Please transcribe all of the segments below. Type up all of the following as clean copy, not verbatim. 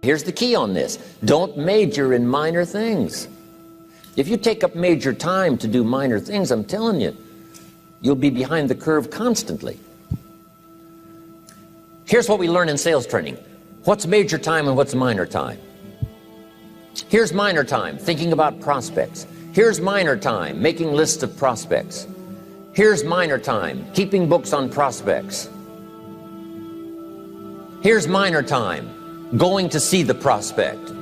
here's the key on this. Don't major in minor things. If you take up major time to do minor things, I'm telling you, you'll be behind the curve constantly. Here's what we learn in sales training. What's major time and what's minor time? Here's minor time, thinking about prospects. Here's minor time, making lists of prospects. Here's minor time, keeping books on prospects. Here's minor time, going to see the prospect.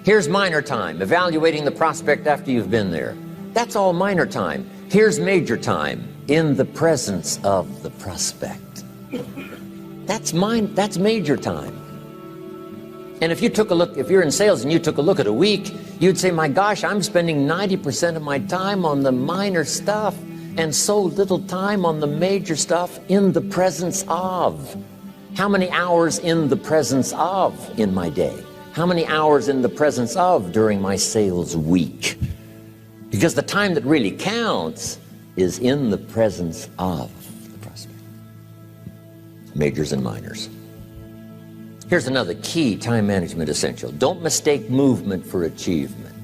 Here's minor time, evaluating the prospect after you've been there. That's all minor time. Here's major time, in the presence of the prospect. That's major time. And if you took a look, if you're in sales and you took a look at a week, you'd say, my gosh, I'm spending 90% of my time on the minor stuff and so little time on the major stuff in the presence of. How many hours in the presence of in my day? How many hours in the presence of during my sales week? Because the time that really counts is in the presence of the prospect. Majors and minors. Here's another key time management essential. Don't mistake movement for achievement.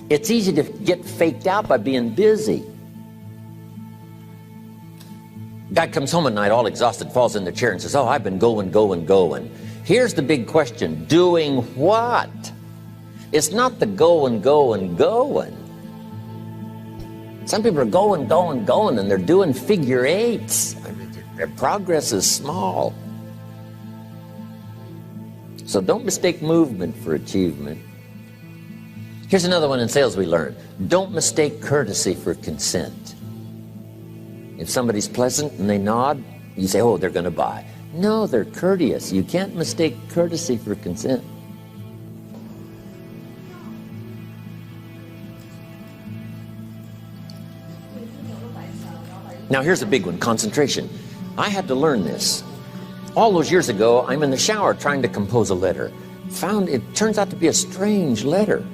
It's easy to get faked out by being busy. Guy comes home at night all exhausted, falls in the chair and says, oh, I've been going. Here's the big question. Doing what? It's not the going. Some people are going, and they're doing figure eights. I mean, their progress is small. So don't mistake movement for achievement. Here's another one in sales we learned. Don't mistake courtesy for consent. If somebody's pleasant and they nod, you say, oh, they're going to buy. No, they're courteous. You can't mistake courtesy for consent. Now here's a big one, concentration. I had to learn this. All those years ago, I'm in the shower trying to compose a letter. Found it turns out to be a strange letter.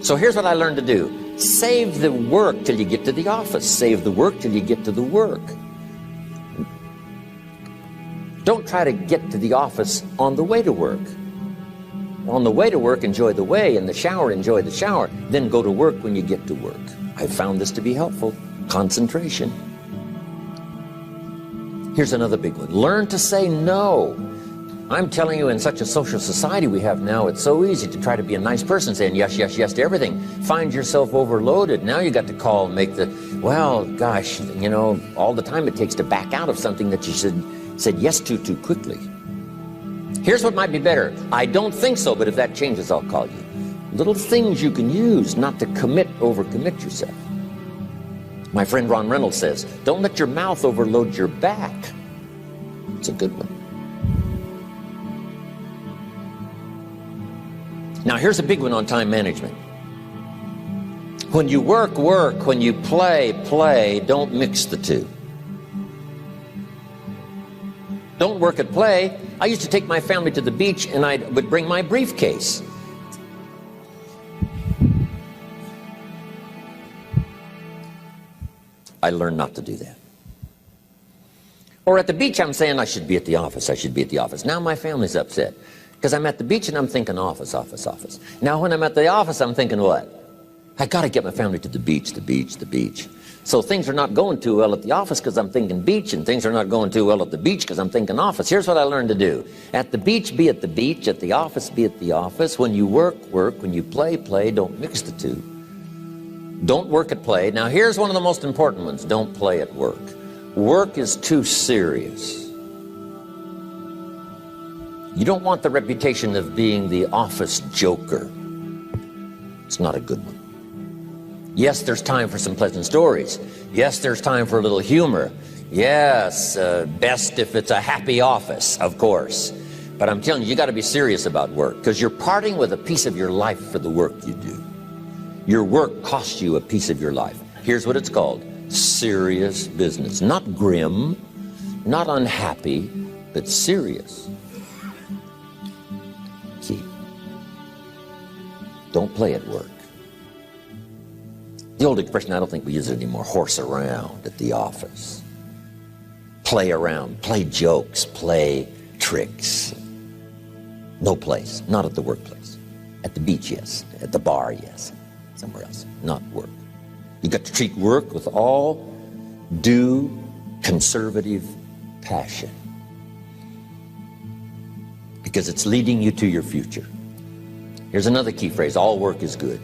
So here's what I learned to do. Save the work till you get to the office. Save the work till you get to the work. Don't try to get to the office on the way to work. On the way to work, enjoy the way. In the shower, enjoy the shower. Then go to work when you get to work. I found this to be helpful. Concentration. Here's another big one. Learn to say no. I'm telling you, in such a social society we have now, it's so easy to try to be a nice person, saying yes to everything. Find yourself overloaded. Now you got to call and make the, well, gosh, you know, all the time it takes to back out of something that you said yes to too quickly. Here's what might be better. I don't think so, but if that changes, I'll call you. Little things you can use not to overcommit yourself. My friend Ron Reynolds says, don't let your mouth overload your back. It's a good one. Now here's a big one on time management. When you work, when you play, don't mix the two. Don't work at play. I used to take my family to the beach and I would bring my briefcase. I learned not to do that. Or at the beach, I'm saying I should be at the office. Now my family's upset because I'm at the beach and I'm thinking office. Now when I'm at the office, I'm thinking what? I got to get my family to the beach. So things are not going too well at the office because I'm thinking beach, and things are not going too well at the beach because I'm thinking office. Here's what I learned to do. At the beach, be at the beach. At the office, be at the office. When you work. When you play. Don't mix the two. Don't work at play. Now here's one of the most important ones. Don't play at work. Work is too serious. You don't want the reputation of being the office joker. It's not a good one. Yes, there's time for some pleasant stories. Yes, there's time for a little humor. Yes, best if it's a happy office, of course. But I'm telling you, you got to be serious about work because you're parting with a piece of your life for the work you do. Your work costs you a piece of your life. Here's what it's called. Serious business. Not grim, not unhappy, but serious. Key. Don't play at work. The old expression, I don't think we use it anymore, horse around at the office. Play around, play jokes, play tricks. No place, not at the workplace. At the beach, yes. At the bar, yes. Somewhere else, not work. You've got to treat work with all due conservative passion, because it's leading you to your future. Here's another key phrase: all work is good.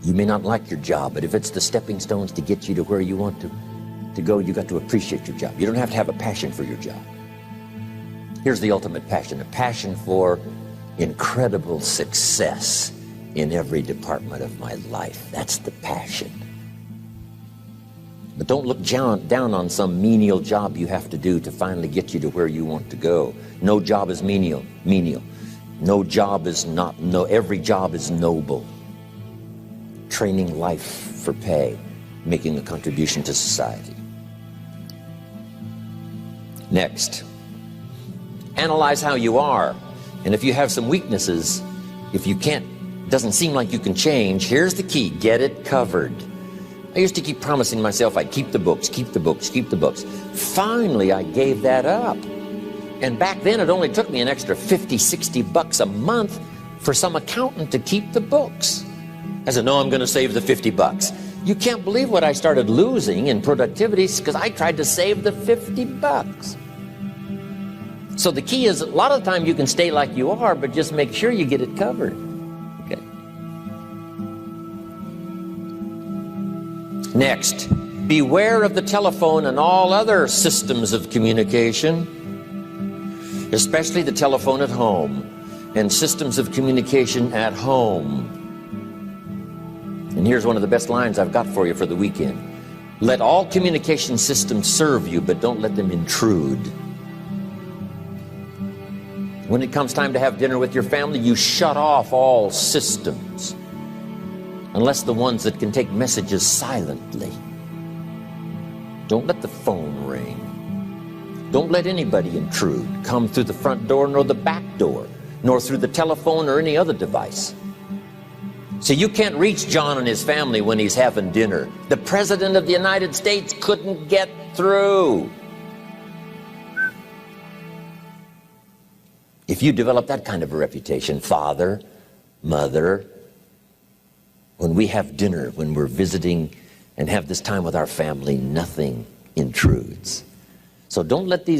You may not like your job, but if it's the stepping stones to get you to where you want to go, you got to appreciate your job. You don't have to have a passion for your job. Here's the ultimate passion: a passion for incredible success in every department of my life. That's the passion. But don't look down on some menial job you have to do to finally get you to where you want to go. No job is menial. No job is not, every job is noble. Training life for pay, making a contribution to society. Next, analyze how you are. And if you have some weaknesses, if you doesn't seem like you can change, here's the key: get it covered. I used to keep promising myself I'd keep the books, keep the books, keep the books. Finally, I gave that up. And back then, it only took me an extra $50, $60 a month for some accountant to keep the books. I said, no, I'm going to save the $50. You can't believe what I started losing in productivity because I tried to save the $50. So the key is, a lot of the time you can stay like you are, but just make sure you get it covered. Okay. Next, beware of the telephone and all other systems of communication, especially the telephone at home and systems of communication at home. And here's one of the best lines I've got for you for the weekend: let all communication systems serve you, but don't let them intrude. When it comes time to have dinner with your family, you shut off all systems, unless the ones that can take messages silently. Don't let the phone ring. Don't let anybody intrude, come through the front door, nor the back door, nor through the telephone or any other device. So you can't reach John and his family when he's having dinner. The President of the United States couldn't get through. If you develop that kind of a reputation, father, mother, when we have dinner, when we're visiting and have this time with our family, nothing intrudes. So don't let these